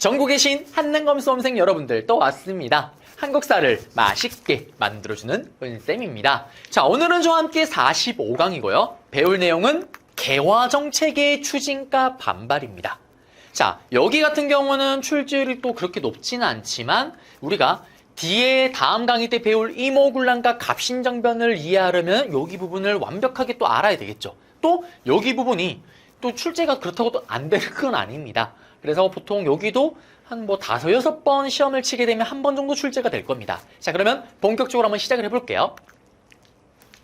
전국에 계신 한능검 수험생 여러분들 또 왔습니다. 한국사를 맛있게 만들어주는 은쌤입니다. 자, 오늘은 저와 함께 45강이고요. 배울 내용은 개화정책의 추진과 반발입니다. 자, 여기 같은 경우는 출제율이 또 그렇게 높지는 않지만 우리가 뒤에 다음 강의 때 배울 이모군란과 갑신정변을 이해하려면 여기 부분을 완벽하게 또 알아야 되겠죠. 또 여기 부분이 또 출제가 그렇다고 또 안 되는 건 아닙니다. 그래서 보통 여기도 한 뭐 5-6번 시험을 치게 되면 한 번 정도 출제가 될 겁니다. 자, 그러면 본격적으로 한번 시작을 해볼게요.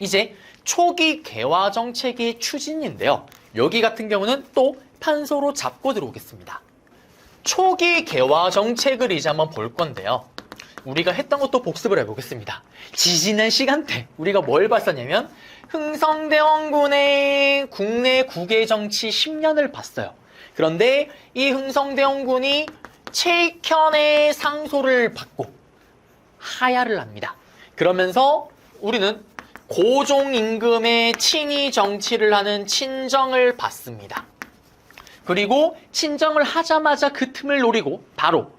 이제 초기 개화 정책의 추진인데요. 여기 같은 경우는 또 판서로 잡고 들어오겠습니다. 초기 개화 정책을 이제 한번 볼 건데요. 우리가 했던 것도 복습을 해보겠습니다. 지지난 시간 때 우리가 뭘 봤었냐면 흥성대원군의 국내 국외 정치 10년을 봤어요. 그런데 이 흥성대원군이 최익현의 상소를 받고 하야를 합니다. 그러면서 우리는 고종임금의 친위 정치를 하는 친정을 받습니다. 그리고 친정을 하자마자 그 틈을 노리고 바로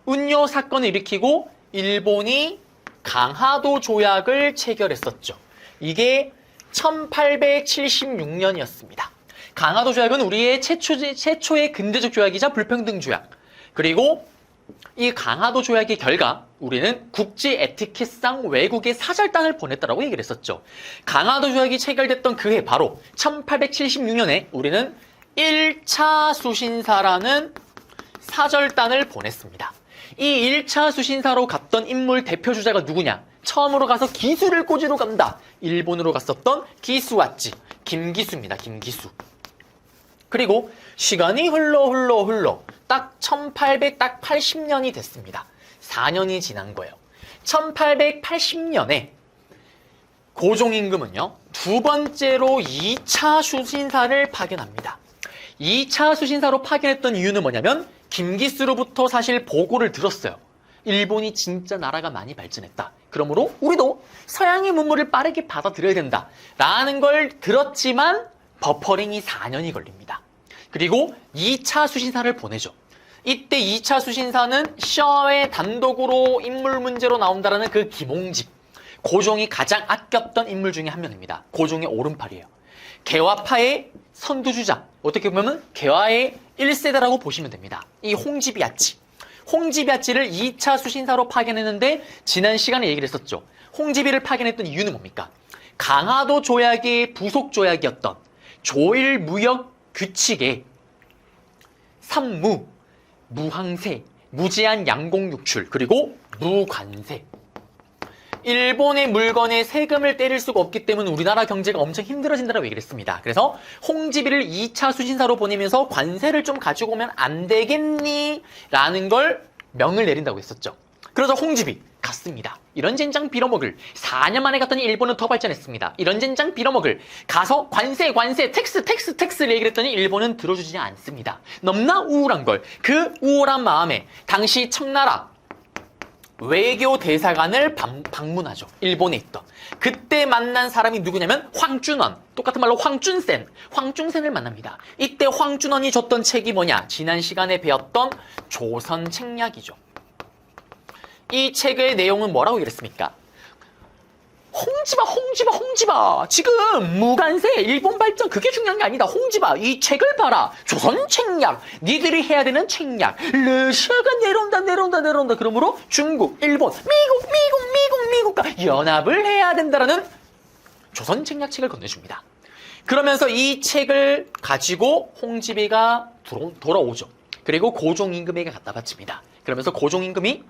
운요 사건을 일으키고 일본이 강화도 조약을 체결했었죠. 이게 1876년이었습니다. 강화도 조약은 우리의 최초의 근대적 조약이자 불평등 조약. 그리고 이 강화도 조약의 결과 우리는 국제 에티켓상 외국에 사절단을 보냈다라고 얘기를 했었죠. 강화도 조약이 체결됐던 그해 바로 1876년에 우리는 1차 수신사라는 사절단을 보냈습니다. 이 1차 수신사로 갔던 인물 대표 주자가 누구냐? 처음으로 가서 기수를 꼬지러 간다. 일본으로 갔었던 기수왔지. 김기수입니다. 김기수. 그리고 시간이 흘러 딱 1880년이 됐습니다. 4년이 지난 거예요. 1880년에 고종임금은요. 두 번째로 2차 수신사를 파견합니다. 2차 수신사로 파견했던 이유는 뭐냐면 김기수로부터 사실 보고를 들었어요. 일본이 진짜 나라가 많이 발전했다. 그러므로 우리도 서양의 문물을 빠르게 받아들여야 된다. 라는 걸 들었지만 버퍼링이 4년이 걸립니다. 그리고 2차 수신사를 보내죠. 이때 2차 수신사는 시험에 단독으로 인물 문제로 나온다라는 그 김홍집. 고종이 가장 아꼈던 인물 중에 한 명입니다. 고종의 오른팔이에요. 개화파의 선두주자. 어떻게 보면 개화의 1세대라고 보시면 됩니다. 이 홍집이야치. 홍집이야치를 2차 수신사로 파견했는데 지난 시간에 얘기를 했었죠. 홍집이를 파견했던 이유는 뭡니까? 강화도 조약의 부속 조약이었던 조일무역 규칙의 삼무, 무항세, 무제한 양공육출, 그리고 무관세. 일본의 물건에 세금을 때릴 수가 없기 때문에 우리나라 경제가 엄청 힘들어진다고 얘기를 했습니다. 그래서 홍집이를 2차 수신사로 보내면서 관세를 좀 가지고 오면 안 되겠니? 라는 걸 명을 내린다고 했었죠. 그래서 홍집이 갔습니다. 이런 젠장 빌어먹을. 4년 만에 갔더니 일본은 더 발전했습니다. 이런 젠장 빌어먹을. 가서 관세, 텍스를 얘기를 했더니 일본은 들어주지 않습니다. 너무나 우울한 걸. 그 우울한 마음에 당시 청나라 외교 대사관을 방문하죠. 일본에 있던. 그때 만난 사람이 누구냐면 황준원. 똑같은 말로 황준센을 만납니다. 이때 황준원이 줬던 책이 뭐냐? 지난 시간에 배웠던 조선책략이죠. 이 책의 내용은 뭐라고 얘기했습니까? 홍집아. 지금 무관세, 일본 발전 그게 중요한 게 아니다. 홍집아, 이 책을 봐라. 조선 책략, 니들이 해야 되는 책략. 러시아가 내려온다. 그러므로 중국, 일본, 미국과 연합을 해야 된다라는 조선 책략 책을 건네줍니다. 그러면서 이 책을 가지고 홍집이가 돌아오죠. 그리고 고종임금에게 갖다 바칩니다. 그러면서 고종임금이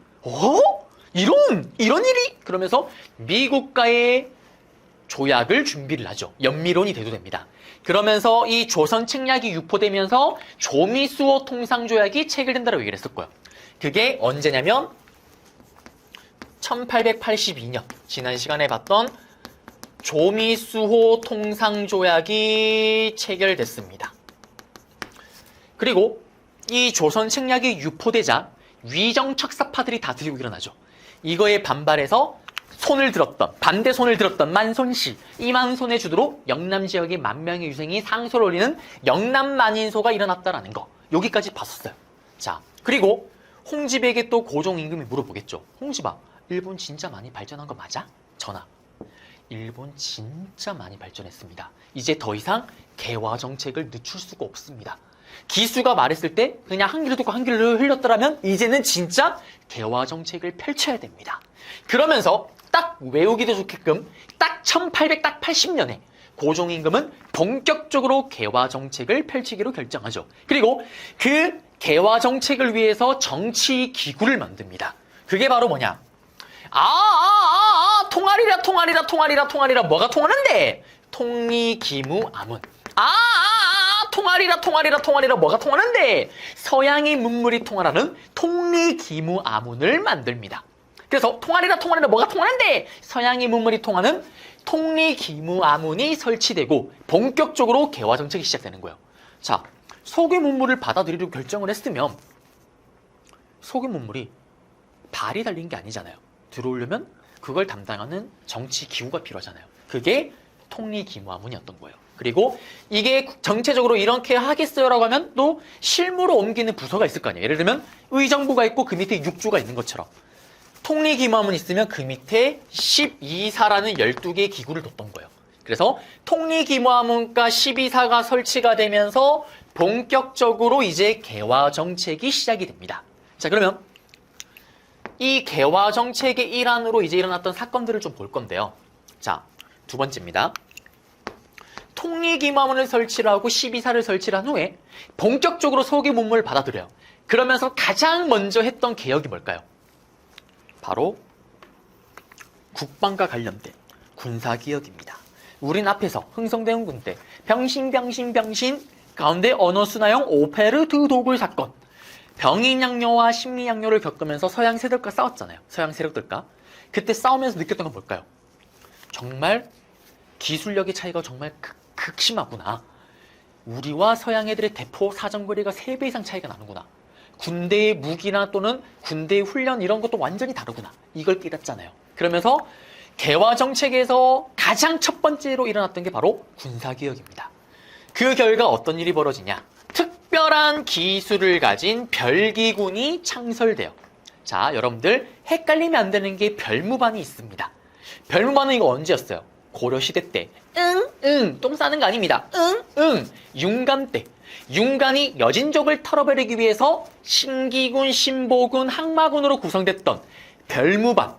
이런 일이? 그러면서 미국과의 조약을 준비를 하죠. 연미론이 대두됩니다. 그러면서 이 조선 책략이 유포되면서 조미수호 통상조약이 체결된다고 얘기를 했었고요. 그게 언제냐면 1882년 지난 시간에 봤던 조미수호 통상조약이 체결됐습니다. 그리고 이 조선 책략이 유포되자 위정척사파들이 다 들고 일어나죠. 이거에 반발해서 반대 손을 들었던 만손씨, 이 만손의 주도로 영남 지역의 만명의 유생이 상소를 올리는 영남만인소가 일어났다라는 거. 여기까지 봤었어요. 자, 그리고 홍집에게 또 고종 임금이 물어보겠죠. 홍집아, 일본 진짜 많이 발전한 거 맞아? 전하, 일본 진짜 많이 발전했습니다. 이제 더 이상 개화 정책을 늦출 수가 없습니다. 기수가 말했을 때 그냥 한 귀를 듣고 한 귀를 흘렸더라면 이제는 진짜 개화 정책을 펼쳐야 됩니다. 그러면서 딱 외우기도 좋게끔 딱 1880년에 고종 임금은 본격적으로 개화 정책을 펼치기로 결정하죠. 그리고 그 개화 정책을 위해서 정치 기구를 만듭니다. 그게 바로 뭐냐? 통할이라 뭐가 통하는데? 통리기무아문. 통할이라 뭐가 통하는데? 서양의 문물이 통하라는 통리기무아문을 만듭니다. 그래서 통할이라 뭐가 통하는데? 서양의 문물이 통하는 통리기무아문이 설치되고 본격적으로 개화 정책이 시작되는 거예요. 자, 서구의 문물을 받아들이려고 결정을 했으면 서구의 문물이 발이 달린 게 아니잖아요. 들어오려면 그걸 담당하는 정치 기구가 필요하잖아요. 그게 통리기무아문이었던 거예요. 그리고 이게 정체적으로 이렇게 하겠어요라고 하면 또 실무로 옮기는 부서가 있을 거 아니에요. 예를 들면 의정부가 있고 그 밑에 육주가 있는 것처럼 통리기무아문이 있으면 그 밑에 12사라는 12개의 기구를 뒀던 거예요. 그래서 통리기무아문과 12사가 설치가 되면서 본격적으로 이제 개화 정책이 시작이 됩니다. 자, 그러면 이 개화 정책의 일환으로 이제 일어났던 사건들을 좀 볼 건데요. 자, 두 번째입니다. 통리기무아문을 설치를 하고 12사를 설치를 한 후에 본격적으로 서구의 문물을 받아들여요. 그러면서 가장 먼저 했던 개혁이 뭘까요? 바로 국방과 관련된 군사개혁입니다. 우린 앞에서 흥성대원군 때 병신 가운데 언어순화형 오페르트 도굴 사건, 병인양요와 심리양요를 겪으면서 서양 세력과 싸웠잖아요. 서양 세력들과. 그때 싸우면서 느꼈던 건 뭘까요? 정말 기술력의 차이가 정말 극심하구나. 우리와 서양 애들의 대포 사정거리가 3배 이상 차이가 나는구나. 군대의 무기나 또는 군대의 훈련 이런 것도 완전히 다르구나. 이걸 깨닫잖아요. 그러면서 개화 정책에서 가장 첫 번째로 일어났던 게 바로 군사개혁입니다. 그 결과 어떤 일이 벌어지냐? 특별한 기술을 가진 별기군이 창설돼요. 자, 여러분들 헷갈리면 안 되는 게 별무반이 있습니다. 별무반은 이거 언제였어요? 고려시대 때. 똥 싸는 거 아닙니다. 융간 때. 융간이 여진족을 털어버리기 위해서 신기군, 신보군, 항마군으로 구성됐던 별무반.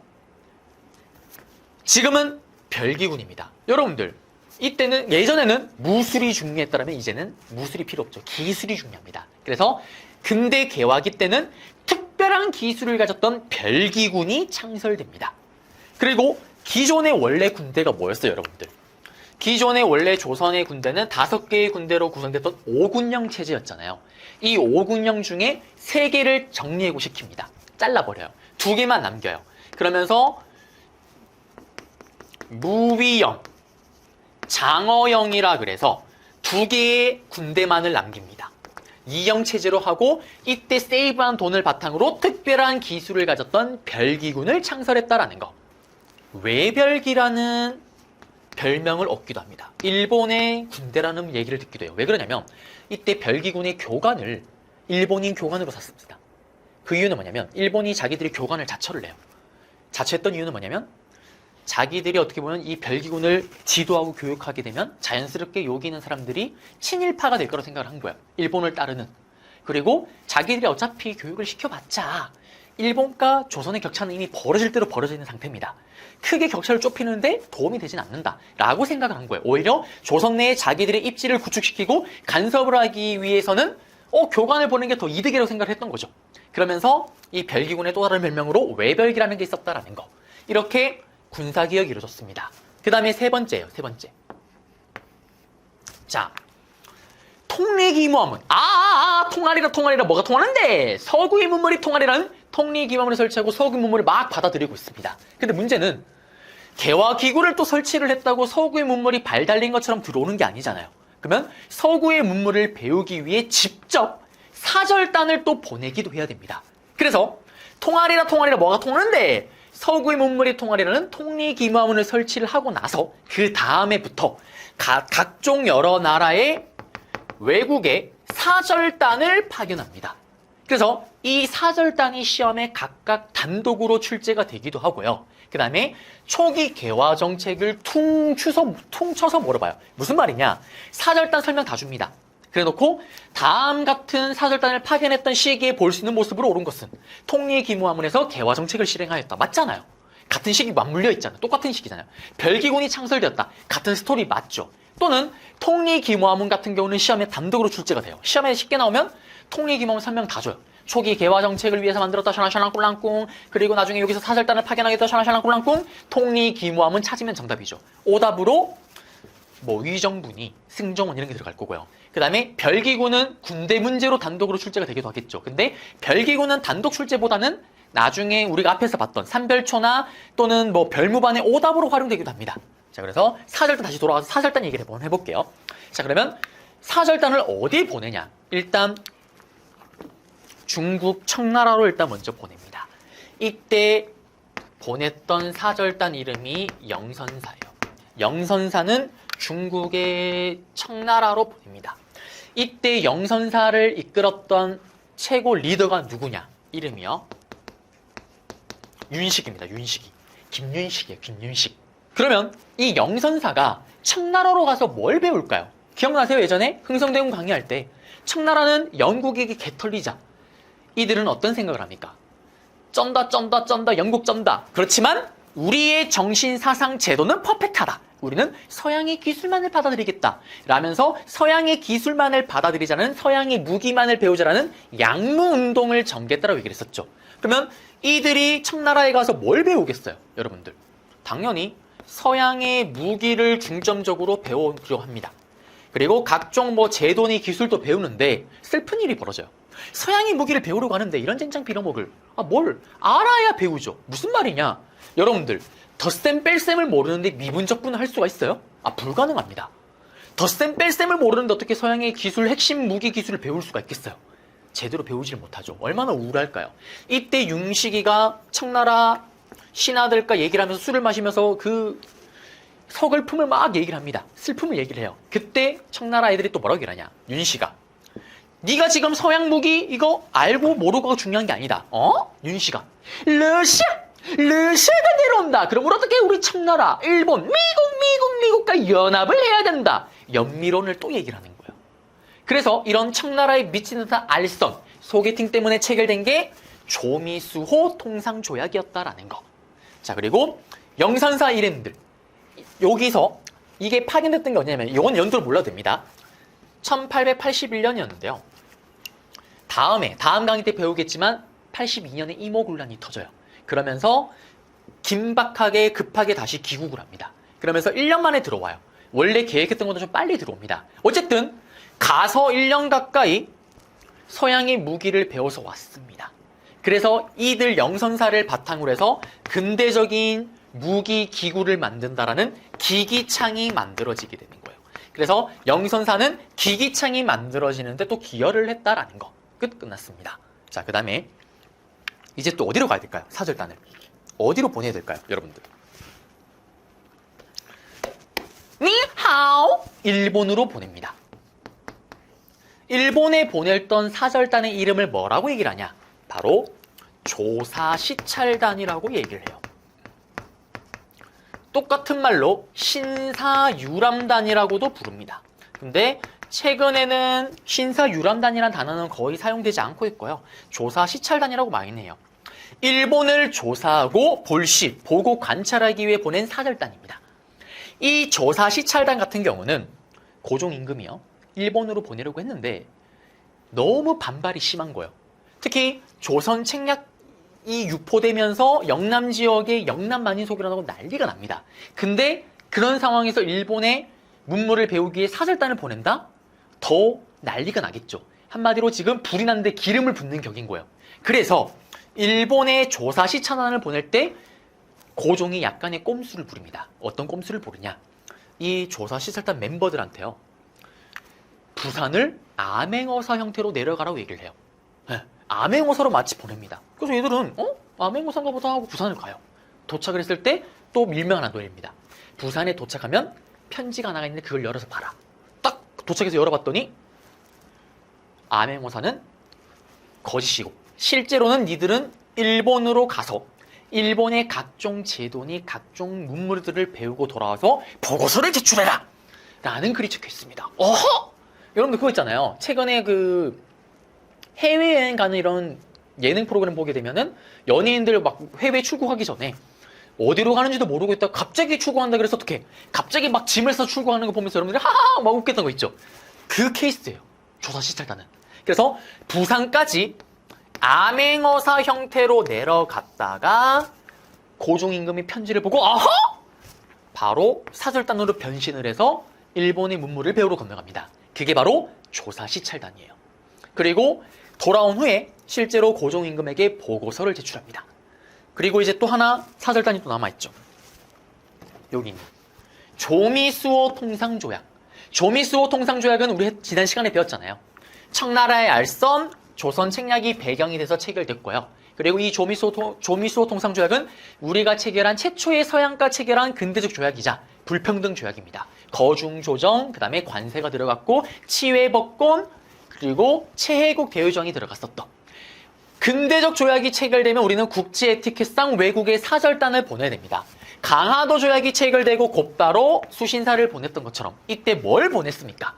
지금은 별기군입니다. 여러분들, 이때는 예전에는 무술이 중요했다면 이제는 무술이 필요 없죠. 기술이 중요합니다. 그래서 근대 개화기 때는 특별한 기술을 가졌던 별기군이 창설됩니다. 그리고 기존의 원래 군대가 뭐였어요, 여러분들? 기존의 원래 조선의 군대는 5개의 군대로 구성됐던 5군령 체제였잖아요. 이 5군령 중에 3개를 정리해고시킵니다. 잘라버려요. 2개만 남겨요. 그러면서 무위형, 장어형이라 그래서 2개의 군대만을 남깁니다. 2형 체제로 하고 이때 세이브한 돈을 바탕으로 특별한 기술을 가졌던 별기군을 창설했다라는 거. 외별기라는 별명을 얻기도 합니다. 일본의 군대라는 얘기를 듣기도 해요. 왜 그러냐면 이때 별기군의 교관을 일본인 교관으로 샀습니다. 그 이유는 뭐냐면 일본이 자기들이 교관을 자처를 해요. 자처했던 이유는 뭐냐면 자기들이 어떻게 보면 이 별기군을 지도하고 교육하게 되면 자연스럽게 여기 있는 사람들이 친일파가 될 거라고 생각을 한 거예요. 일본을 따르는. 그리고 자기들이 어차피 교육을 시켜봤자 일본과 조선의 격차는 이미 벌어질 대로 벌어져 있는 상태입니다. 크게 격차를 좁히는데 도움이 되진 않는다 라고 생각을 한 거예요. 오히려 조선 내에 자기들의 입지를 구축시키고 간섭을 하기 위해서는 교관을 보는 게 더 이득이라고 생각을 했던 거죠. 그러면서 이 별기군의 또 다른 별명으로 외별기라는 게 있었다라는 거. 이렇게 군사개혁이 이루어졌습니다. 그 다음에 세 번째예요. 세 번째. 자, 통리기무아문. 통할이라 뭐가 통하는데? 서구의 문물이 통할이라는 통리기무아문을 설치하고 서구 문물을 막 받아들이고 있습니다. 근데 문제는 개화기구를 또 설치를 했다고 서구의 문물이 발 달린 것처럼 들어오는 게 아니잖아요. 그러면 서구의 문물을 배우기 위해 직접 사절단을 또 보내기도 해야 됩니다. 그래서 통할이라 뭐가 통하는데? 서구의 문물이 통할이라는 통리기무아문을 설치를 하고 나서 그 다음에부터 각종 여러 나라의 외국의 사절단을 파견합니다. 그래서 이 사절단이 시험에 각각 단독으로 출제가 되기도 하고요. 그 다음에 초기 개화 정책을 퉁쳐서 물어봐요. 무슨 말이냐? 사절단 설명 다 줍니다. 그래놓고 다음 같은 사절단을 파견했던 시기에 볼 수 있는 모습으로 옳은 것은 통일기무화문에서 개화 정책을 실행하였다. 맞잖아요. 같은 시기 맞물려 있잖아요. 똑같은 시기잖아요. 별기군이 창설되었다. 같은 스토리 맞죠. 또는 통일기무화문 같은 경우는 시험에 단독으로 출제가 돼요. 시험에 쉽게 나오면 통일기무화문 설명 다 줘요. 초기 개화 정책을 위해서 만들었다 샤랑샤랑 꿀랑꿍, 그리고 나중에 여기서 사절단을 파견하겠다 샤랑샤랑 꿀랑꿍, 통일기무화문 찾으면 정답이죠. 오답으로 뭐 위정분이, 승정원 이런 게 들어갈 거고요. 그 다음에 별기군은 군대 문제로 단독으로 출제가 되기도 하겠죠. 근데 별기군은 단독 출제보다는 나중에 우리가 앞에서 봤던 삼별초나 또는 뭐 별무반의 오답으로 활용되기도 합니다. 자, 그래서 사절단 다시 돌아가서 사절단 얘기를 한번 해볼게요. 자, 그러면 사절단을 어디에 보내냐? 일단 중국 청나라로 일단 먼저 보냅니다. 이때 보냈던 사절단 이름이 영선사예요. 영선사는 중국의 청나라로 보냅니다. 이때 영선사를 이끌었던 최고 리더가 누구냐? 이름이요. 윤식입니다. 윤식이. 김윤식이에요. 김윤식. 그러면 이 영선사가 청나라로 가서 뭘 배울까요? 기억나세요? 예전에 흥성대군 강의할 때 청나라는 영국에게 개털리자. 이들은 어떤 생각을 합니까? 쩐다 영국 쩐다. 그렇지만 우리의 정신, 사상, 제도는 퍼펙트하다. 우리는 서양의 기술만을 받아들이겠다. 라면서 서양의 기술만을 받아들이자는, 서양의 무기만을 배우자라는 양무운동을 전개했다라고 얘기를 했었죠. 그러면 이들이 청나라에 가서 뭘 배우겠어요? 여러분들. 당연히 서양의 무기를 중점적으로 배우려 합니다. 그리고 각종 뭐 제도니 기술도 배우는데 슬픈 일이 벌어져요. 서양의 무기를 배우려고 하는데 이런 젠장 빌어먹을 뭘 알아야 배우죠. 무슨 말이냐? 여러분들 덧셈 뺄셈을 모르는데 미분적분을 할 수가 있어요? 불가능합니다. 덧셈 뺄셈을 모르는데 어떻게 서양의 기술, 핵심 무기 기술을 배울 수가 있겠어요? 제대로 배우지를 못하죠. 얼마나 우울할까요? 이때 윤식이가 청나라 신하들과 얘기를 하면서 술을 마시면서 그 서글픔을 막 얘기를 합니다. 슬픔을 얘기를 해요. 그때 청나라 애들이 또 뭐라고 얘기를 하냐? 윤씨가 네가 지금 서양 무기 이거 알고 모르고가 중요한 게 아니다. 윤씨가 러시아가 내려온다. 그럼 어떻게 우리 청나라, 일본, 미국과 연합을 해야 된다. 연미론을 또 얘기를 하는 거예요. 그래서 이런 청나라에 미친 듯한 알선, 소개팅 때문에 체결된 게 조미수호 통상조약이었다라는 거. 자, 그리고 영선사 일행들. 여기서 이게 파견됐던 게 어디냐면 이건 연도를 몰라도 됩니다. 1881년이었는데요. 다음 강의 때 배우겠지만 82년에 이모군란이 터져요. 그러면서 긴박하게 급하게 다시 귀국을 합니다. 그러면서 1년 만에 들어와요. 원래 계획했던 것보다 좀 빨리 들어옵니다. 어쨌든 가서 1년 가까이 서양의 무기를 배워서 왔습니다. 그래서 이들 영선사를 바탕으로 해서 근대적인 무기 기구를 만든다라는 기기창이 만들어지게 되는 거예요. 그래서 영선사는 기기창이 만들어지는데 또 기여를 했다라는 거. 끝났습니다. 자, 그 다음에 이제 또 어디로 가야 될까요? 사절단을. 어디로 보내야 될까요? 여러분들. 니하오! 일본으로 보냅니다. 일본에 보냈던 사절단의 이름을 뭐라고 얘기를 하냐? 바로 조사시찰단이라고 얘기를 해요. 똑같은 말로 신사유람단이라고도 부릅니다. 근데 최근에는 신사유람단이라는 단어는 거의 사용되지 않고 있고요. 조사시찰단이라고 많이 해요. 일본을 조사하고 보고 관찰하기 위해 보낸 사절단입니다. 이 조사시찰단 같은 경우는 고종 임금이요. 일본으로 보내려고 했는데 너무 반발이 심한 거예요. 특히 조선 책략이 유포되면서 영남 지역에 영남 만인소개라고 난리가 납니다. 근데 그런 상황에서 일본에 문물을 배우기 위해 사절단을 보낸다? 더 난리가 나겠죠. 한마디로 지금 불이 났는데 기름을 붓는 격인 거예요. 그래서 일본에 조사시찰단을 보낼 때 고종이 약간의 꼼수를 부립니다. 어떤 꼼수를 부르냐? 이 조사시찰단 멤버들한테요. 부산을 암행어사 형태로 내려가라고 얘기를 해요. 암행어사로 마치 보냅니다. 그래서 얘들은 암행어사인가 보다 하고 부산을 가요. 도착을 했을 때 또 밀명 하나 돌립니다. 부산에 도착하면 편지가 하나가 있는데 그걸 열어서 봐라. 딱 도착해서 열어봤더니 암행어사는 거짓이고 실제로는 니들은 일본으로 가서 일본의 각종 제도니 각종 문물들을 배우고 돌아와서 보고서를 제출해라! 라는 글이 적혀 있습니다. 어허! 여러분들 그거 있잖아요. 최근에 그 해외여행 가는 이런 예능 프로그램 보게 되면은 연예인들 막 해외 출국하기 전에 어디로 가는지도 모르고 있다가 갑자기 출국한다 그래서 어떡해. 갑자기 막 짐을 싸서 출국하는 거 보면서 여러분들이 하하하 막 웃겠던 거 있죠. 그 케이스예요. 조사시찰단은. 그래서 부산까지 암행어사 형태로 내려갔다가 고종임금이 편지를 보고 아하! 바로 사절단으로 변신을 해서 일본의 문물을 배우러 건너갑니다. 그게 바로 조사시찰단이에요. 그리고 돌아온 후에 실제로 고종임금에게 보고서를 제출합니다. 그리고 이제 또 하나 사절단이 또 남아있죠. 여기 있는 조미수호 통상조약. 조미수호 통상조약은 우리 지난 시간에 배웠잖아요. 청나라의 알선, 조선 책략이 배경이 돼서 체결됐고요. 그리고 이 조미수호 통상조약은 우리가 체결한 최초의 서양과 체결한 근대적 조약이자 불평등 조약입니다. 거중조정, 그 다음에 관세가 들어갔고 치외법권, 그리고 최혜국 대유정이 들어갔었던 근대적 조약이 체결되면 우리는 국제 에티켓상 외국에 사절단을 보내야 됩니다. 강화도 조약이 체결되고 곧바로 수신사를 보냈던 것처럼 이때 뭘 보냈습니까?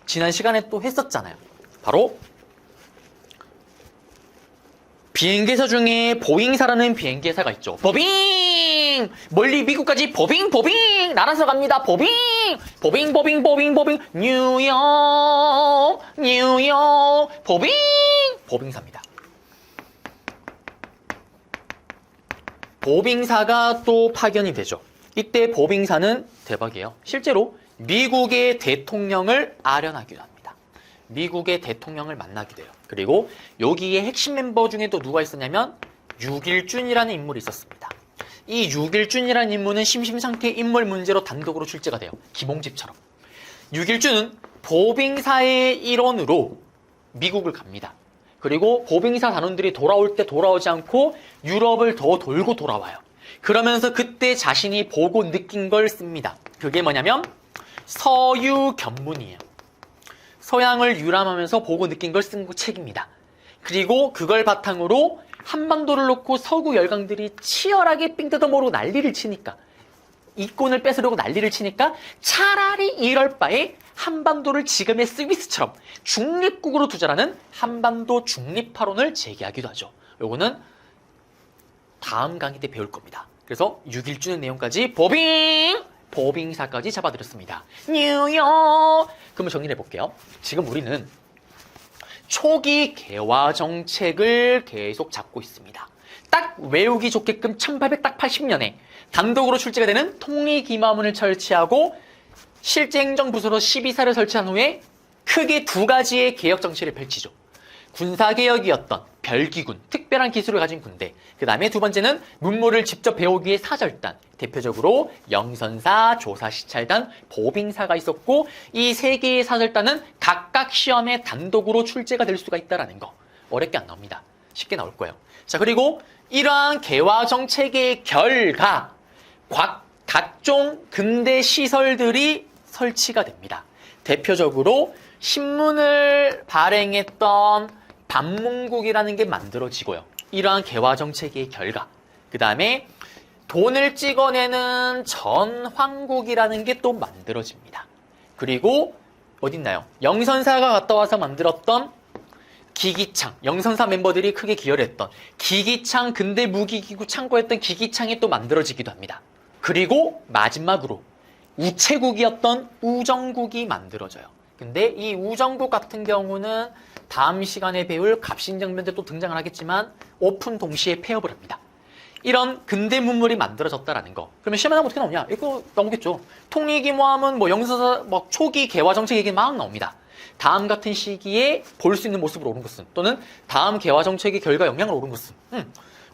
지난 시간에 또 했었잖아요. 바로 비행기사 중에 보잉사라는 비행기사가 있죠. 보빙! 멀리 미국까지 보빙! 날아서 갑니다. 보빙! 뉴욕! 보빙사입니다. 보빙사가 또 파견이 되죠. 이때 보빙사는 대박이에요. 실제로 미국의 대통령을 아련하기도 합니다. 미국의 대통령을 만나게 돼요. 그리고 여기에 핵심 멤버 중에 또 누가 있었냐면 육일준이라는 인물이 있었습니다. 이 육일준이라는 인물은 심심상태 인물 문제로 단독으로 출제가 돼요. 김홍집처럼. 육일준은 보빙사의 일원으로 미국을 갑니다. 그리고 보빙사 단원들이 돌아올 때 돌아오지 않고 유럽을 더 돌고 돌아와요. 그러면서 그때 자신이 보고 느낀 걸 씁니다. 그게 뭐냐면 서유견문이에요. 서양을 유람하면서 보고 느낀 걸 쓴 책입니다. 그리고 그걸 바탕으로 한반도를 놓고 서구 열강들이 치열하게 삥 뜯어 모으고 난리를 치니까 이권을 뺏으려고 난리를 치니까 차라리 이럴 바에 한반도를 지금의 스위스처럼 중립국으로 두자라는 한반도 중립파론을 제기하기도 하죠. 요거는 다음 강의 때 배울 겁니다. 그래서 6.1주년 내용까지 보빙사까지 잡아드렸습니다. 뉴욕! 그러면 정리를 해볼게요. 지금 우리는 초기 개화 정책을 계속 잡고 있습니다. 딱 외우기 좋게끔 1880년에 단독으로 출제가 되는 통리기마문을 설치하고 실제 행정부서로 12사를 설치한 후에 크게 두 가지의 개혁 정치를 펼치죠. 군사개혁이었던 별기군, 특별한 기술을 가진 군대. 그 다음에 두 번째는 문물을 직접 배우기 위해 사절단. 대표적으로 영선사, 조사시찰단, 보빙사가 있었고 이 세 개의 사절단은 각각 시험에 단독으로 출제가 될 수가 있다는 거. 어렵게 안 나옵니다. 쉽게 나올 거예요. 자, 그리고 이러한 개화 정책의 결과 각종 근대 시설들이 설치가 됩니다. 대표적으로 신문을 발행했던 반문국이라는 게 만들어지고요. 이러한 개화 정책의 결과. 그 다음에 돈을 찍어내는 전황국이라는 게 또 만들어집니다. 그리고 어딨나요? 영선사가 갔다 와서 만들었던 기기창, 영선사 멤버들이 크게 기여를 했던 기기창, 근대 무기기구 창고였던 기기창이 또 만들어지기도 합니다. 그리고 마지막으로 우체국이었던 우정국이 만들어져요. 근데 이 우정국 같은 경우는 다음 시간에 배울 갑신정변 때 또 등장을 하겠지만 오픈 동시에 폐업을 합니다. 이런 근대 문물이 만들어졌다라는 거. 그러면 시험에 나오면 어떻게 나오냐? 이거 나오겠죠. 통일기모함은 뭐 영서사 뭐 초기 개화 정책 얘기 막 나옵니다. 다음 같은 시기에 볼 수 있는 모습으로 오른 것은 또는 다음 개화 정책의 결과 영향을 오른 것은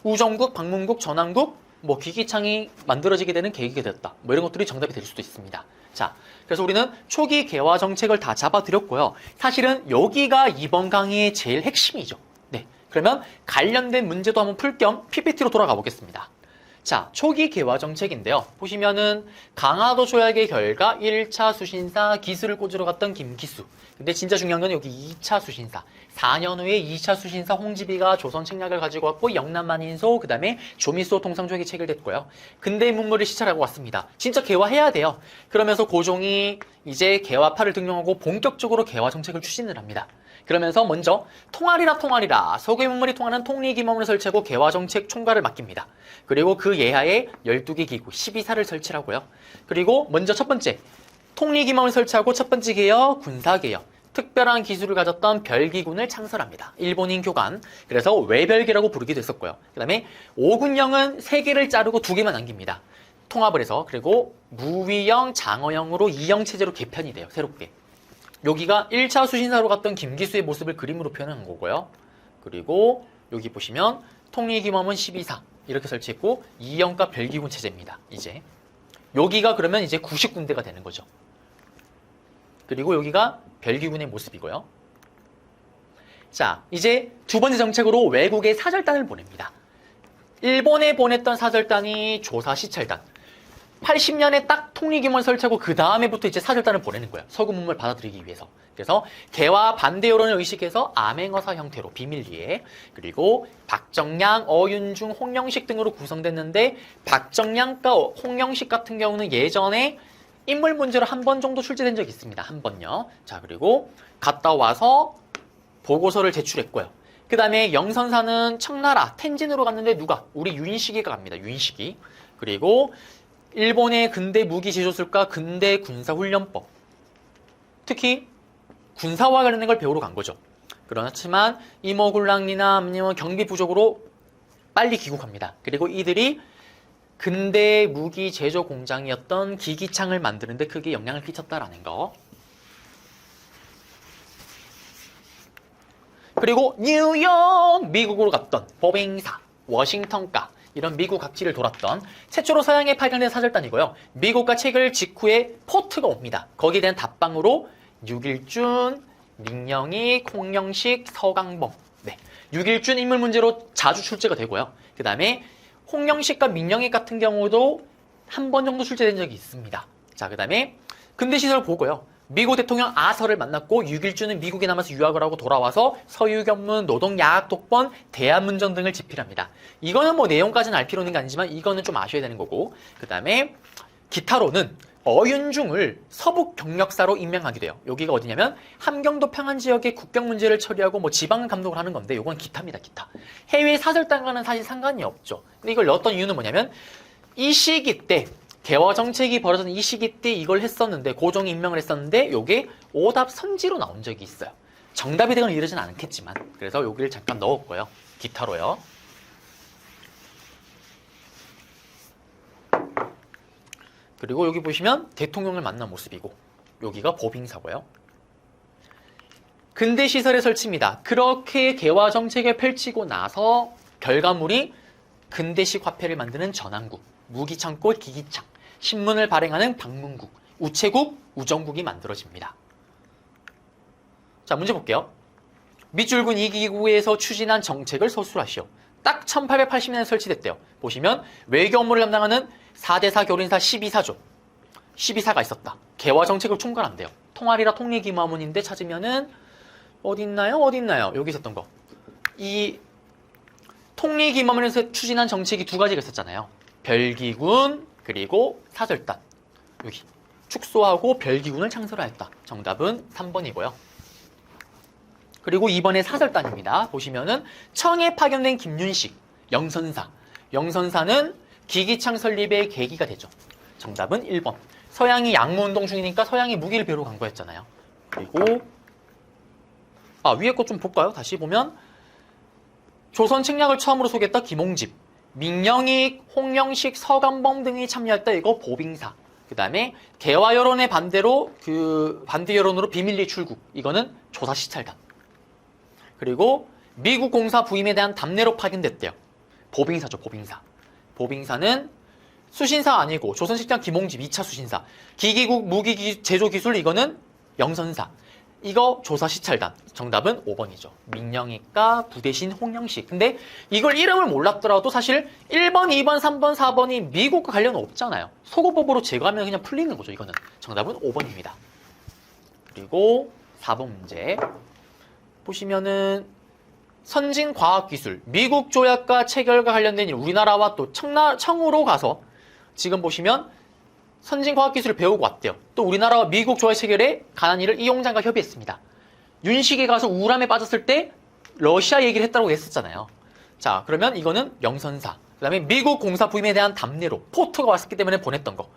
우정국, 방문국, 전황국, 뭐 기기창이 만들어지게 되는 계기가 됐다. 뭐 이런 것들이 정답이 될 수도 있습니다. 자, 그래서 우리는 초기 개화 정책을 다 잡아드렸고요. 사실은 여기가 이번 강의의 제일 핵심이죠. 네, 그러면 관련된 문제도 한번 풀 겸 PPT로 돌아가 보겠습니다. 자, 초기 개화 정책인데요. 보시면은 강화도 조약의 결과 1차 수신사 기수를 꽂으러 갔던 김기수. 근데 진짜 중요한 건 여기 2차 수신사. 4년 후에 2차 수신사 홍지비가 조선 책략을 가지고 왔고 영남만인소, 그 다음에 조미소 통상조약이 체결됐고요. 근대 문물을 시찰하고 왔습니다. 진짜 개화해야 돼요. 그러면서 고종이 이제 개화파를 등용하고 본격적으로 개화 정책을 추진을 합니다. 그러면서 먼저 통할이라 서구의 문물이 통하는 통리기범을 설치하고 개화정책 총괄을 맡깁니다. 그리고 그 예하에 12개 기구 12사를 설치하고요. 그리고 먼저 첫 번째 통리기범을 설치하고 첫 번째 개혁 군사개혁, 특별한 기술을 가졌던 별기군을 창설합니다. 일본인 교관, 그래서 외별기라고 부르기도 했었고요. 그 다음에 오군영은 3개를 자르고 2개만 남깁니다. 통합을 해서. 그리고 무위영, 장어영으로 2형 체제로 개편이 돼요. 새롭게. 여기가 1차 수신사로 갔던 김기수의 모습을 그림으로 표현한 거고요. 그리고 여기 보시면 통리기범은 12사 이렇게 설치했고 2형과 별기군 체제입니다. 이제 여기가 그러면 이제 90군대가 되는 거죠. 그리고 여기가 별기군의 모습이고요. 자, 이제 두 번째 정책으로 외국에 사절단을 보냅니다. 일본에 보냈던 사절단이 조사시찰단. 80년에 딱 통리기문을 설치하고 그 다음에부터 이제 사절단을 보내는 거예요. 서구 문물 받아들이기 위해서. 그래서 개화 반대 여론을 의식해서 암행어사 형태로 비밀리에, 그리고 박정량, 어윤중, 홍영식 등으로 구성됐는데 박정량과 홍영식 같은 경우는 예전에 인물 문제로 한 번 정도 출제된 적이 있습니다. 한 번요. 자, 그리고 갔다 와서 보고서를 제출했고요. 그 다음에 영선사는 청나라, 텐진으로 갔는데 누가? 우리 윤식이가 갑니다. 윤식이. 그리고 일본의 근대 무기 제조술과 근대 군사훈련법, 특히 군사와 관련된 걸 배우러 간 거죠. 그렇지만 이모군란이나 아니면 경비 부족으로 빨리 귀국합니다. 그리고 이들이 근대 무기 제조 공장이었던 기기창을 만드는데 크게 영향을 끼쳤다라는 거. 그리고 뉴욕, 미국으로 갔던 보빙사, 워싱턴가, 이런 미국 각지를 돌았던 최초로 서양에 파견된 사절단이고요. 미국과 체결 직후에 포트가 옵니다. 거기에 대한 답방으로 육일준, 민영익, 홍영식, 서강봉. 네, 육일준 인물 문제로 자주 출제가 되고요. 그 다음에 홍영식과 민영익 같은 경우도 한 번 정도 출제된 적이 있습니다. 자, 그 다음에 근대시설 보고요. 미국 대통령 아서를 만났고 6일주는 미국에 남아서 유학을 하고 돌아와서 서유견문, 노동야학 독번, 대한문전 등을 집필합니다. 이거는 뭐 내용까지는 알 필요 있는 게 아니지만 이거는 좀 아셔야 되는 거고, 그 다음에 기타로는 어윤중을 서북 경력사로 임명하게 돼요. 여기가 어디냐면 함경도 평안 지역의 국경 문제를 처리하고 뭐 지방 감독을 하는 건데 이건 기타입니다. 기타. 해외 사절단과는 사실 상관이 없죠. 근데 이걸 넣었던 이유는 뭐냐면 이 시기 때 개화 정책이 벌어진 이 시기 때 이걸 했었는데, 고종이 임명을 했었는데 요게 오답 선지로 나온 적이 있어요. 정답이 되거나 이러진 않겠지만. 그래서 여기를 잠깐 넣었고요. 기타로요. 그리고 여기 보시면 대통령을 만난 모습이고, 여기가 보빙사고요. 근대시설의 설치입니다. 그렇게 개화 정책을 펼치고 나서 결과물이 근대식 화폐를 만드는 전항국, 무기창고, 기기창, 신문을 발행하는 방문국, 우체국, 우정국이 만들어집니다. 자, 문제 볼게요. 밑줄근 2기구에서 추진한 정책을 서술하시오. 딱 1880년에 설치됐대요. 보시면 외교 업무를 담당하는 4대사 교린사 12사조. 12사가 있었다. 개화 정책을 총괄한대요. 통할이라 통리기마문인데 찾으면은 어디 있나요? 여기 있었던 거. 이 통리기마문에서 추진한 정책이 두 가지가 있었잖아요. 별기군, 그리고 사절단. 여기 축소하고 별기군을 창설하였다. 정답은 3번이고요. 그리고 이번에 사절단입니다. 보시면은 청에 파견된 김윤식, 영선사. 영선사는 기기창 설립의 계기가 되죠. 정답은 1번. 서양이 양무운동 중이니까 서양이 무기를 배우러 간 거였잖아요. 그리고 위에 거 좀 볼까요? 다시 보면 조선 책략을 처음으로 소개했다 김홍집, 민영익, 홍영식, 서감봉 등이 참여했다. 이거 보빙사. 그 다음에 개화 여론의 반대로 반대 여론으로 비밀리 출국. 이거는 조사시찰단. 그리고 미국 공사 부임에 대한 답례로 파견됐대요. 보빙사죠, 보빙사. 보빙사는 수신사 아니고 조선식당 김홍집 2차 수신사. 기기국 무기 제조 기술 이거는 영선사. 이거 조사 시찰단. 정답은 5번이죠. 민영이과 부대신 홍영식. 근데 이걸 이름을 몰랐더라도 사실 1번, 2번, 3번, 4번이 미국과 관련은 없잖아요. 소거법으로 제거하면 그냥 풀리는 거죠. 이거는. 정답은 5번입니다. 그리고 4번 문제. 보시면은 선진과학기술, 미국 조약과 체결과 관련된 일, 우리나라와 또 청으로 가서 지금 보시면 선진과학기술을 배우고 왔대요. 또 우리나라와 미국 조약 체결에 관한 일을 이 용장과 협의했습니다. 윤식이 가서 우울함에 빠졌을 때 러시아 얘기를 했다고 했었잖아요. 자, 그러면 이거는 영선사. 그 다음에 미국 공사 부임에 대한 답례로 포트가 왔기 때문에 보냈던 거.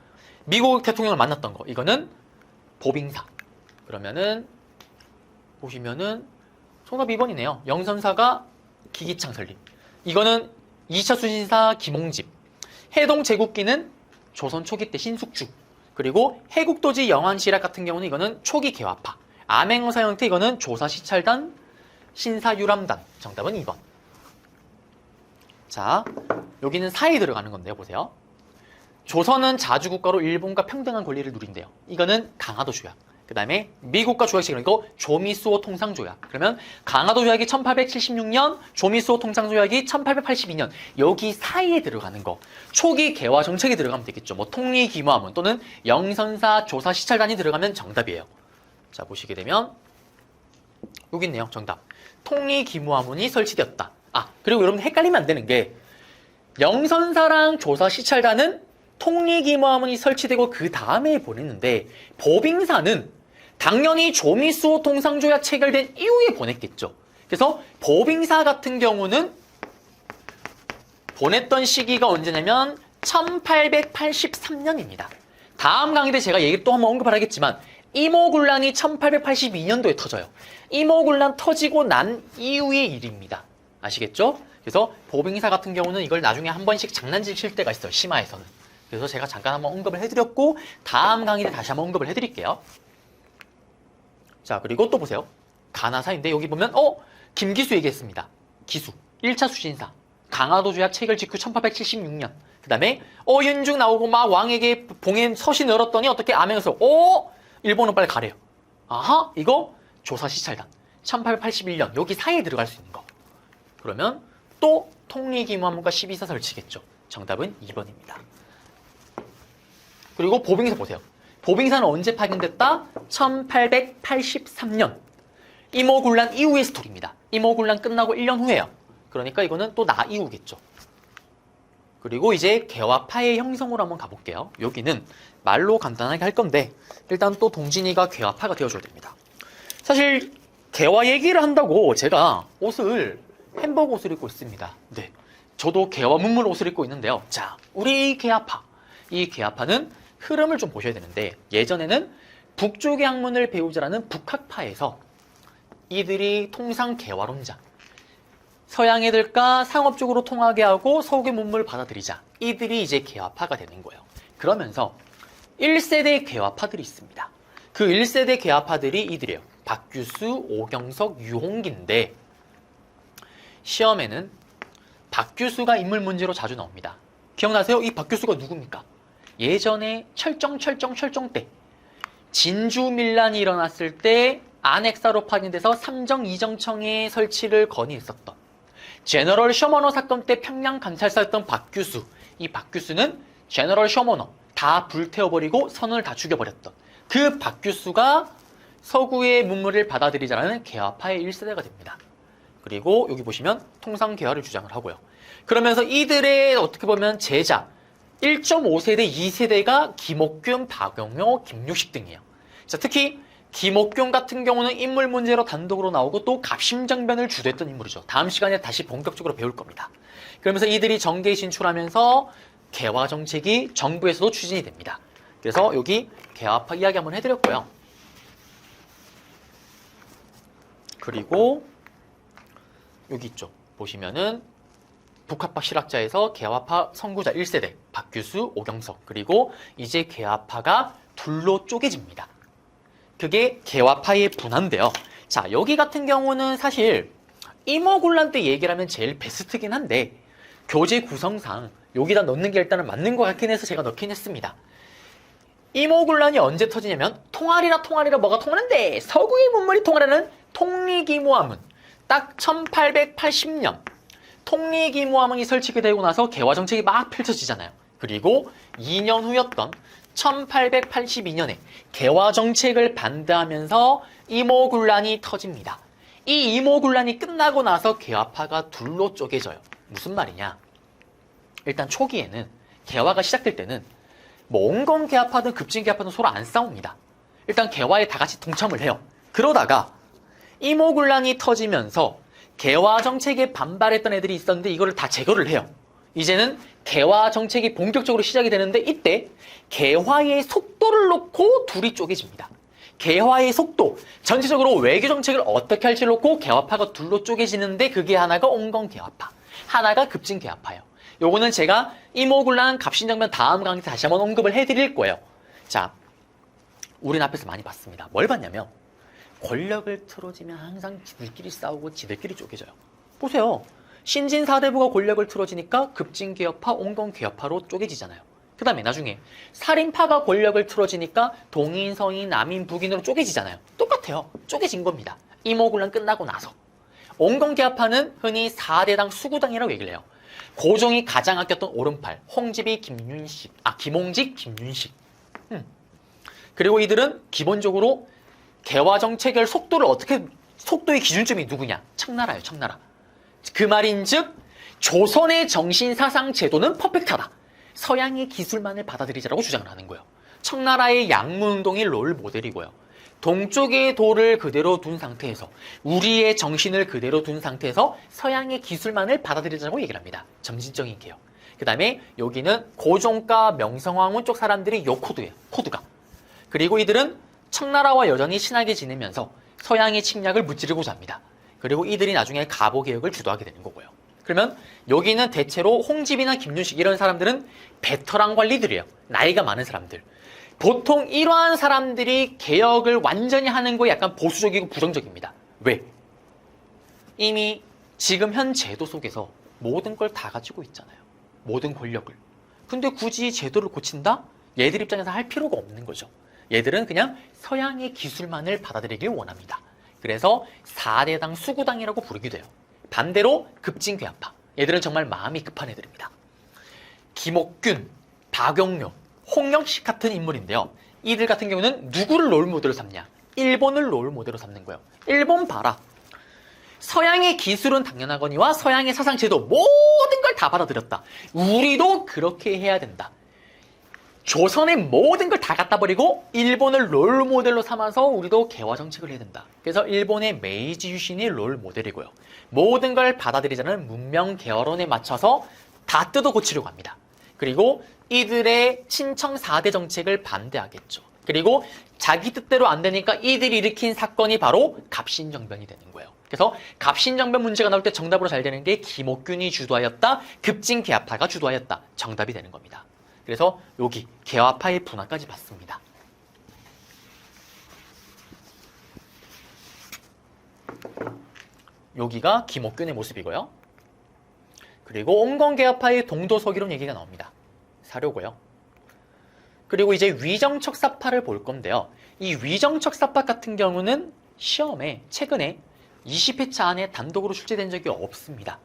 미국 대통령을 만났던 거. 이거는 보빙사. 그러면은 보시면은 정답 2번이네요. 영선사가 기기창 설립. 이거는 2차 수신사 김홍집. 해동 제국기는 조선 초기 때 신숙주. 그리고 해국도지 영안실학 같은 경우는 이거는 초기 개화파. 암행어사 형태 이거는 조사시찰단, 신사유람단. 정답은 2번. 자, 여기는 사이 들어가는 건데요. 보세요. 조선은 자주국가로 일본과 평등한 권리를 누린대요. 이거는 강화도 조약. 그 다음에 미국과 조약 체결이고 조미수호 통상조약. 그러면 강화도 조약이 1876년, 조미수호 통상조약이 1882년. 여기 사이에 들어가는 거. 초기 개화 정책이 들어가면 되겠죠. 뭐 통리기무하문 또는 영선사 조사 시찰단이 들어가면 정답이에요. 자, 보시게 되면 여기 있네요. 정답. 통리기무하문이 설치되었다. 아, 그리고 여러분 헷갈리면 안 되는 게 영선사랑 조사 시찰단은 통리기무하문이 설치되고 그 다음에 보냈는데 보빙사는 당연히 조미수호 통상조약 체결된 이후에 보냈겠죠. 그래서 보빙사 같은 경우는 보냈던 시기가 언제냐면 1883년입니다. 다음 강의 때 제가 얘기 또 한번 언급을 하겠지만 이모군란이 1882년도에 터져요. 이모군란 터지고 난 이후의 일입니다. 아시겠죠? 그래서 보빙사 같은 경우는 이걸 나중에 한 번씩 장난질 칠 때가 있어요. 심화에서는. 그래서 제가 잠깐 한번 언급을 해드렸고 다음 강의 때 다시 한번 언급을 해드릴게요. 자, 그리고 또 보세요. 가나사인데 여기 보면 김기수 얘기했습니다. 기수 1차 수신사 강화도 조약 체결 직후 1876년. 그 다음에 윤중 나오고 막 왕에게 봉행 서신 열었더니 어떻게 암행해서 일본은 빨리 가래요. 아하, 이거 조사 시찰단 1881년 여기 사이에 들어갈 수 있는 거. 그러면 또 통리기무하문과 12사 설치겠죠. 정답은 2번입니다. 그리고 보빙사 보세요. 보빙사는 언제 파견됐다? 1883년. 이모군란 이후의 스토리입니다. 이모군란 끝나고 1년 후에요. 그러니까 이거는 또 나 이후겠죠. 그리고 이제 개화파의 형성으로 한번 가볼게요. 여기는 말로 간단하게 할 건데 일단 또 동진이가 개화파가 되어줘야 됩니다. 사실 개화 얘기를 한다고 제가 햄버거 옷을 입고 있습니다. 네, 저도 개화 문물 옷을 입고 있는데요. 자, 우리 개화파. 이 개화파는 흐름을 좀 보셔야 되는데 예전에는 북쪽의 학문을 배우자라는 북학파에서 이들이 통상 개화론자, 서양 애들과 상업적으로 통하게 하고 서구의 문물을 받아들이자. 이들이 이제 개화파가 되는 거예요. 그러면서 1세대 개화파들이 있습니다. 그 1세대 개화파들이 이들이에요. 박규수, 오경석, 유홍기인데 시험에는 박규수가 인물 문제로 자주 나옵니다. 기억나세요? 이 박규수가 누굽니까? 예전에 철정 때 진주밀란이 일어났을 때 안핵사로 파견돼서 삼정 이정청의 설치를 건의했었던 제너럴 셔머너 사건 때 평양 감찰사였던 박규수. 이 박규수는 제너럴 셔머너 다 불태워버리고 선원을 다 죽여버렸던 그 박규수가 서구의 문물을 받아들이자라는 개화파의 1세대가 됩니다. 그리고 여기 보시면 통상개화를 주장을 하고요. 그러면서 이들의 어떻게 보면 제자 1.5세대, 2세대가 김옥균, 박용효, 김유식 등이에요. 자, 특히 김옥균 같은 경우는 인물 문제로 단독으로 나오고 또 갑심정변을 주도했던 인물이죠. 다음 시간에 다시 본격적으로 배울 겁니다. 그러면서 이들이 정계에 진출하면서 개화 정책이 정부에서도 추진이 됩니다. 그래서 여기 개화파 이야기 한번 해드렸고요. 그리고 여기 있죠. 보시면은 북학파 실학자에서 개화파 선구자 1세대 박규수, 오경석. 그리고 이제 개화파가 둘로 쪼개집니다. 그게 개화파의 분화인데요. 자, 여기 같은 경우는 사실 이모군란 때 얘기를 하면 제일 베스트긴 한데 교재 구성상 여기다 넣는 게 일단은 맞는 것 같긴 해서 제가 넣긴 했습니다. 이모군란이 언제 터지냐면 통하리라 뭐가 통하는데 서구의 문물이 통하라는 통리기무화문 딱 1880년 통리기무화문이 설치가 되고 나서 개화정책이 막 펼쳐지잖아요. 그리고 2년 후였던 1882년에 개화정책을 반대하면서 이모군란이 터집니다. 이 이모군란이 끝나고 나서 개화파가 둘로 쪼개져요. 무슨 말이냐? 일단 초기에는 개화가 시작될 때는 뭐 온건개화파든 급진개화파든 서로 안 싸웁니다. 일단 개화에 다 같이 동참을 해요. 그러다가 이모군란이 터지면서 개화 정책에 반발했던 애들이 있었는데 이거를 다 제거를 해요. 이제는 개화 정책이 본격적으로 시작이 되는데 이때 개화의 속도를 놓고 둘이 쪼개집니다. 개화의 속도, 전체적으로 외교 정책을 어떻게 할지 놓고 개화파가 둘로 쪼개지는데 그게 하나가 온건개화파, 하나가 급진개화파예요. 요거는 제가 이모군란 갑신정변 다음 강의에서 다시 한번 언급을 해드릴 거예요. 자, 우린 앞에서 많이 봤습니다. 뭘 봤냐면 권력을 틀어지면 항상 지들끼리 싸우고 지들끼리 쪼개져요. 보세요. 신진사대부가 권력을 틀어지니까 급진개혁파, 온건개혁파로 쪼개지잖아요. 그 다음에 나중에 살인파가 권력을 틀어지니까 동인, 서인, 남인, 북인으로 쪼개지잖아요. 똑같아요. 쪼개진 겁니다. 이모군란 끝나고 나서. 온건개혁파는 흔히 4대당 수구당이라고 얘기를 해요. 고종이 가장 아꼈던 오른팔, 홍집이 김홍직, 김윤식. 그리고 이들은 기본적으로 개화 정책의 속도의 기준점이 누구냐? 청나라예요, 청나라. 그 말인즉 조선의 정신사상 제도는 퍼펙트하다. 서양의 기술만을 받아들이자라고 주장을 하는 거예요. 청나라의 양문운동이 롤 모델이고요. 동쪽의 도를 그대로 둔 상태에서 우리의 정신을 그대로 둔 상태에서 서양의 기술만을 받아들이자고 얘기를 합니다. 점진적인 개혁. 그 다음에 여기는 고종과 명성황후 쪽 사람들이 요 코드예요. 코드가. 그리고 이들은 청나라와 여전히 친하게 지내면서 서양의 침략을 무찌르고자 합니다. 그리고 이들이 나중에 가보개혁을 주도하게 되는 거고요. 그러면 여기는 대체로 홍집이나 김윤식 이런 사람들은 베테랑 관리들이에요. 나이가 많은 사람들. 보통 이러한 사람들이 개혁을 완전히 하는 거에 약간 보수적이고 부정적입니다. 왜? 이미 지금 현 제도 속에서 모든 걸 다 가지고 있잖아요. 모든 권력을. 근데 굳이 제도를 고친다? 얘들 입장에서 할 필요가 없는 거죠. 얘들은 그냥 서양의 기술만을 받아들이길 원합니다. 그래서 4대당 수구당이라고 부르기도 해요. 반대로 급진괴합파. 얘들은 정말 마음이 급한 애들입니다. 김옥균, 박용료, 홍영식 같은 인물인데요. 이들 같은 경우는 누구를 롤모델로 삼냐? 일본을 롤모델로 삼는 거예요. 일본 봐라. 서양의 기술은 당연하거니와 서양의 사상 제도 모든 걸 다 받아들였다. 우리도 그렇게 해야 된다. 조선의 모든 걸 다 갖다 버리고 일본을 롤모델로 삼아서 우리도 개화 정책을 해야 된다. 그래서 일본의 메이지 유신이 롤모델이고요. 모든 걸 받아들이자는 문명 개화론에 맞춰서 다 뜯어 고치려고 합니다. 그리고 이들의 친청 4대 정책을 반대하겠죠. 그리고 자기 뜻대로 안 되니까 이들이 일으킨 사건이 바로 갑신정변이 되는 거예요. 그래서 갑신정변 문제가 나올 때 정답으로 잘 되는 게 김옥균이 주도하였다, 급진개화파가 주도하였다. 정답이 되는 겁니다. 그래서 여기 개화파의 분화까지 봤습니다. 여기가 김옥균의 모습이고요. 그리고 온건개화파의 동도서기론 얘기가 나옵니다. 사료고요. 그리고 이제 위정척사파를 볼 건데요. 이 위정척사파 같은 경우는 시험에 최근에 20회차 안에 단독으로 출제된 적이 없습니다.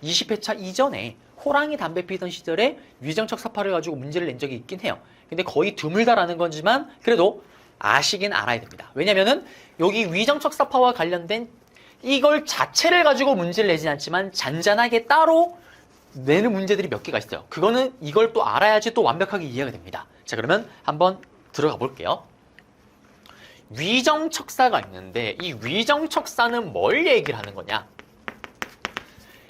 20회차 이전에 호랑이 담배 피던 시절에 위정척사파를 가지고 문제를 낸 적이 있긴 해요. 근데 거의 드물다라는 거지만 그래도 아시긴 알아야 됩니다. 왜냐면은 여기 위정척사파와 관련된 이걸 자체를 가지고 문제를 내진 않지만 잔잔하게 따로 내는 문제들이 몇 개가 있어요. 그거는 이걸 또 알아야지 또 완벽하게 이해가 됩니다. 자, 그러면 한번 들어가 볼게요. 위정척사가 있는데 이 위정척사는 뭘 얘기를 하는 거냐?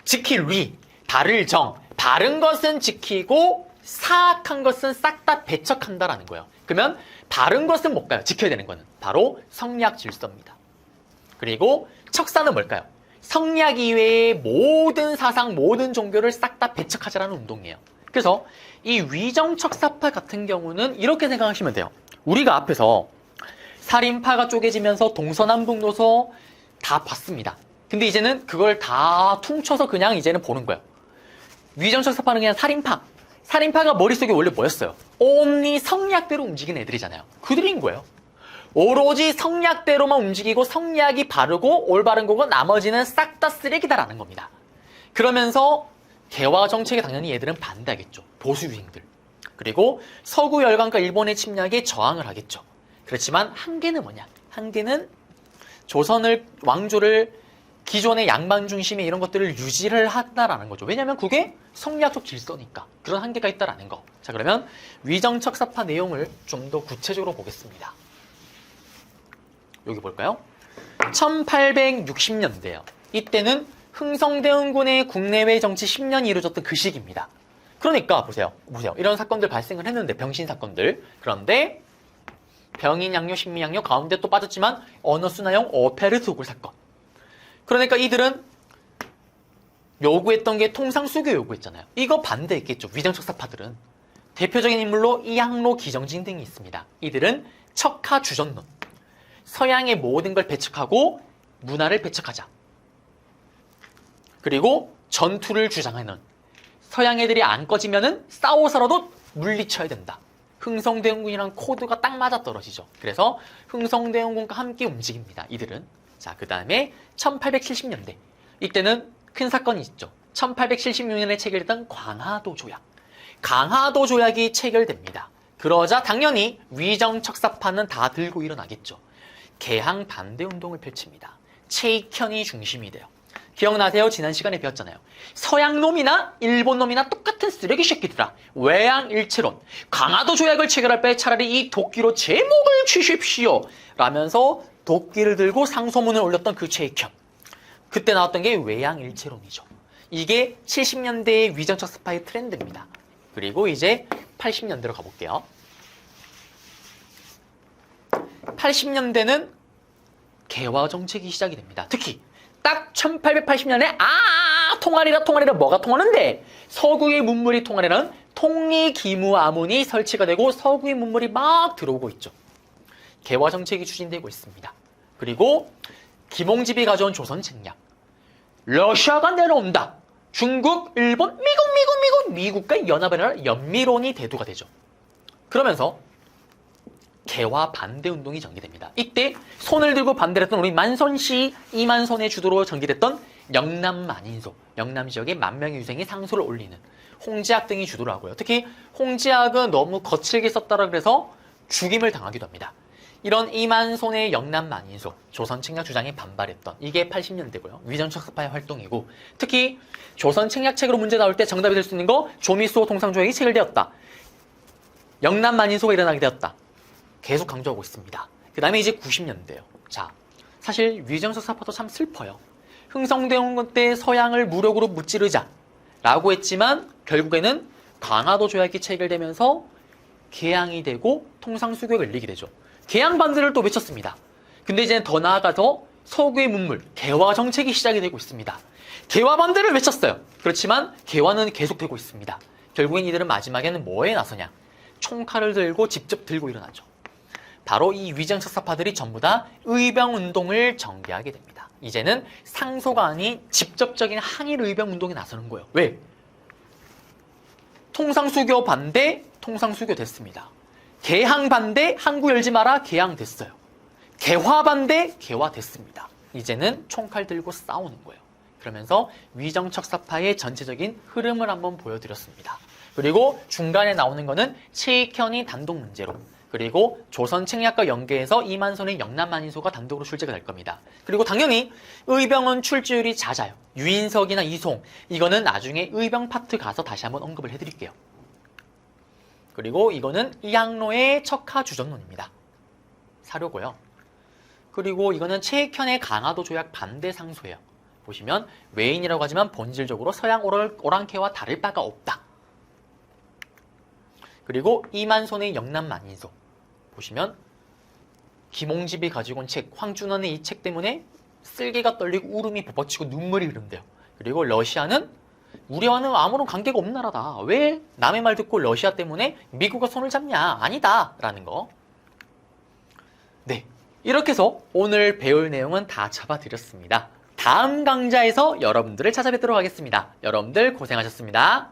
지킬 위, 바를 정, 바른 것은 지키고 사악한 것은 싹 다 배척한다라는 거예요. 그러면 바른 것은 뭘까요? 지켜야 되는 거는 바로 성리학 질서입니다. 그리고 척사는 뭘까요? 성리학 이외의 모든 사상, 모든 종교를 싹 다 배척하자라는 운동이에요. 그래서 이 위정척사파 같은 경우는 이렇게 생각하시면 돼요. 우리가 앞에서 살인파가 쪼개지면서 동서남북노서 다 봤습니다. 근데 이제는 그걸 다 퉁쳐서 그냥 이제는 보는 거예요. 위정척사파는 그냥 살인파, 살인파가 머릿속에 원래 뭐였어요? 온리 성략대로 움직이는 애들이잖아요. 그들인 거예요. 오로지 성략대로만 움직이고 성략이 바르고 올바른 거고 나머지는 싹 다 쓰레기다라는 겁니다. 그러면서 개화 정책에 당연히 얘들은 반대하겠죠. 보수 유행들. 그리고 서구 열강과 일본의 침략에 저항을 하겠죠. 그렇지만 한계는 뭐냐? 한계는 조선을 왕조를 기존의 양반 중심의 이런 것들을 유지를 한다라는 거죠. 왜냐하면 그게 성리학적 질서니까. 그런 한계가 있다라는 거. 자, 그러면 위정척사파 내용을 좀 더 구체적으로 보겠습니다. 여기 볼까요? 1860년대요. 이때는 흥성대원군의 국내외 정치 10년이 이루어졌던 그 시기입니다. 그러니까 보세요. 이런 사건들 발생을 했는데, 병신 사건들. 그런데 병인 양요, 신미 양요 가운데 또 빠졌지만 언어순화형 오페르토굴 사건. 그러니까 이들은 요구했던 게 통상수교 요구했잖아요. 이거 반대했겠죠. 위정척사파들은. 대표적인 인물로 이항로, 기정진 등이 있습니다. 이들은 척하주전론. 서양의 모든 걸 배척하고 문화를 배척하자. 그리고 전투를 주장하는, 서양 애들이 안 꺼지면은 싸워서라도 물리쳐야 된다. 흥성대원군이랑 코드가 딱 맞아떨어지죠. 그래서 흥성대원군과 함께 움직입니다. 이들은. 자, 그 다음에 1870년대. 이때는 큰 사건이 있죠. 1876년에 체결됐던 광화도 조약. 광화도 조약이 체결됩니다. 그러자 당연히 위정척사파는 다 들고 일어나겠죠. 개항 반대 운동을 펼칩니다. 최익현이 중심이 돼요. 기억나세요? 지난 시간에 배웠잖아요. 서양 놈이나 일본 놈이나 똑같은 쓰레기 새끼들아. 외양일체론. 강화도 조약을 체결할 바에 차라리 이 도끼로 제목을 치십시오. 라면서 도끼를 들고 상소문을 올렸던 그 최익현. 그때 나왔던 게 외양일체론이죠. 이게 70년대의 위정척사파의 트렌드입니다. 그리고 이제 80년대로 가볼게요. 80년대는 개화 정책이 시작이 됩니다. 특히 딱 1880년에 통하리라 뭐가 통하는데, 서구의 문물이 통하려는 통리기무아문이 설치가 되고 서구의 문물이 막 들어오고 있죠. 개화 정책이 추진되고 있습니다. 그리고 김홍집이 가져온 조선 책략. 러시아가 내려온다. 중국, 일본, 미국과 연합을 하는 연미론이 대두가 되죠. 그러면서 개화 반대 운동이 전개됩니다. 이때 손을 들고 반대를 했던 우리 만선씨 이만선의 주도로 전개됐던 영남 만인소, 영남 지역의 만 명의 유생이 상소를 올리는 홍지학 등이 주도를 하고요. 특히 홍지학은 너무 거칠게 썼다라 그래서 죽임을 당하기도 합니다. 이런 이만손의 영남 만인소, 조선 책략 주장에 반발했던, 이게 80년대고요. 위정척사파의 활동이고, 특히 조선 책략책으로 문제 나올 때 정답이 될 수 있는 거 조미수호 통상조약이 체결되었다. 영남 만인소가 일어나게 되었다. 계속 강조하고 있습니다. 그 다음에 이제 90년대요. 자, 사실 위정척사파도 참 슬퍼요. 흥성대원군 때 서양을 무력으로 무찌르자 라고 했지만 결국에는 강화도 조약이 체결되면서 개항이 되고 통상수교가 열리게 되죠. 개항 반대를 또 외쳤습니다. 근데 이제는 더 나아가서 서구의 문물, 개화 정책이 시작이 되고 있습니다. 개화 반대를 외쳤어요. 그렇지만 개화는 계속되고 있습니다. 결국엔 이들은 마지막에는 뭐에 나서냐? 총칼을 들고 직접 들고 일어나죠. 바로 이 위정척사파들이 전부 다 의병운동을 전개하게 됩니다. 이제는 상소가 아닌 직접적인 항일 의병운동에 나서는 거예요. 왜? 통상수교 반대, 통상수교 됐습니다. 개항 반대, 항구 열지 마라, 개항 됐어요. 개화 반대, 개화 됐습니다. 이제는 총칼 들고 싸우는 거예요. 그러면서 위정척사파의 전체적인 흐름을 한번 보여드렸습니다. 그리고 중간에 나오는 거는 최익현이 단독 문제로, 그리고 조선 책략과 연계해서 이만선의 영남만인소가 단독으로 출제가 될 겁니다. 그리고 당연히 의병은 출제율이 잦아요. 유인석이나 이송, 이거는 나중에 의병 파트 가서 다시 한번 언급을 해드릴게요. 그리고 이거는 이항로의 척하주전론입니다. 사료고요. 그리고 이거는 최익현의 강화도 조약 반대 상소예요. 보시면 외인이라고 하지만 본질적으로 서양 오랑캐와 다를 바가 없다. 그리고 이만손의 영남만인소. 보시면 김홍집이 가지고 온 책, 황준원의 이 책 때문에 쓸개가 떨리고 울음이 벅벅치고 눈물이 흐른대요. 그리고 러시아는 우리와는 아무런 관계가 없는 나라다. 왜 남의 말 듣고 러시아 때문에 미국과 손을 잡냐? 아니다. 라는 거. 네, 이렇게 해서 오늘 배울 내용은 다 잡아드렸습니다. 다음 강좌에서 여러분들을 찾아뵙도록 하겠습니다. 여러분들 고생하셨습니다.